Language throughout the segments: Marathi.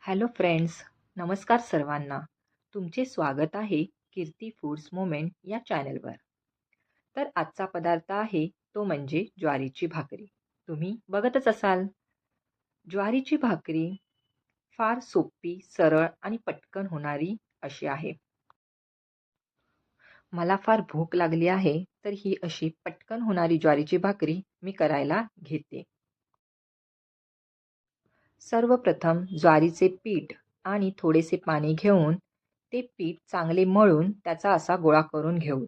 हॅलो फ्रेंड्स, नमस्कार सर्वांना. तुमचे स्वागत आहे कीर्ती फूड्स मोमेंट या चॅनलवर. तर आजचा पदार्थ आहे तो म्हणजे ज्वारीची भाकरी. तुम्ही बघतच असाल. ज्वारीची भाकरी फार सोपी, सरळ आणि पटकन होणारी अशी आहे. मला फार भूक लागली आहे, तर ही अशी पटकन होणारी ज्वारीची भाकरी मी करायला घेते. सर्वप्रथम ज्वारीचे पीठ आणि थोडेसे पाणी घेऊन ते पीठ चांगले मळून त्याचा असा गोळा करून घेऊ.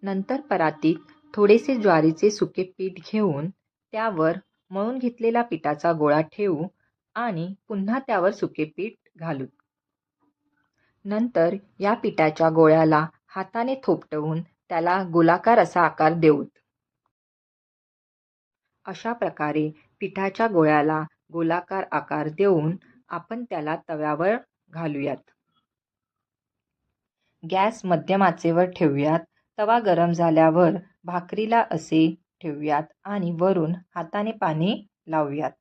नंतर परातीत थोडेसे ज्वारीचे सुके पीठ घेऊन त्यावर मळून घेतलेला पिठाचा गोळा ठेवू आणि पुन्हा त्यावर सुके पीठ घालू. नंतर या पिठाच्या गोळ्याला हाताने थोपटवून त्याला गोलाकार असा आकार देऊ. अशा प्रकारे पिठाच्या गोळ्याला गोलाकार आकार देऊन आपण त्याला तव्यावर घालूयात. गॅस मध्यम आचेवर ठेवूयात. तवा गरम झाल्यावर भाकरीला असे ठेवूयात आणि वरून हाताने पाणी लावूयात.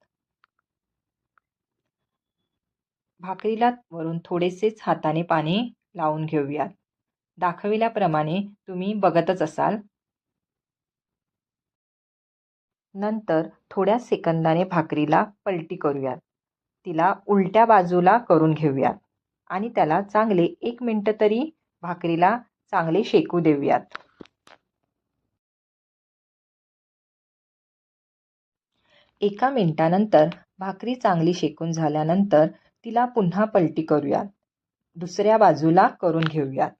भाकरीला वरून थोडेसेच हाताने पाणी लावून घेऊयात. दाखविल्याप्रमाणे तुम्ही बघतच असाल. नंतर थोड्या सेकंदाने भाकरीला पलटी करूयात. तिला उलट्या बाजूला करून घेऊयात आणि त्याला चांगले 1 मिनिट तरी भाकरीला चांगले शेकू देऊयात. एका मिनिटानंतर भाकरी चांगली शेकून झाल्यानंतर तिला पुन्हा पलटी करूयात. दुसऱ्या बाजूला करून घेऊयात.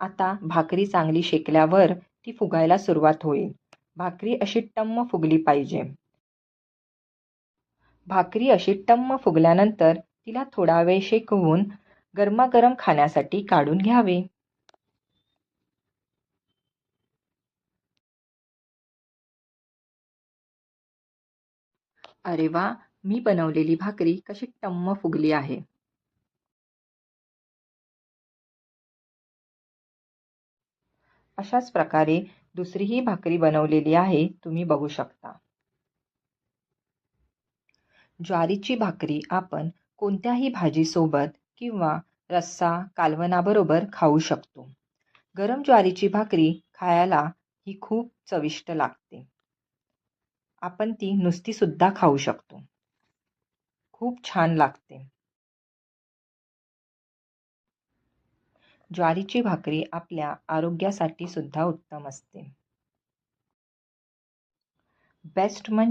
आता भाकरी चांगली शेकल्यावर ती फुगायला सुरुवात होईल. भाकरी अशी टम्म फुगली पाहिजे. भाकरी अशी टम्म फुगल्यानंतर तिला थोडा वेळ शेकवून गरमागरम खाण्यासाठी काढून घ्यावे. अरे वा, मी बनवलेली भाकरी कशी टम्म फुगली आहे. अशाच प्रकारे दुसरीही भाकरी बनवलेली आहे, तुम्ही बघू शकता. ज्वारीची भाकरी आपण कोणत्याही भाजीसोबत किंवा रस्सा कालवणाबरोबर खाऊ शकतो. गरम ज्वारीची भाकरी खायला ही खूप चविष्ट लागते. आपण ती नुसती सुद्धा खाऊ शकतो. खूप छान लागते. ज्वारीची भाकरी आपल्या आरोग्यासाठी सुद्धा उत्तम असते. बेस्ट म्हणजे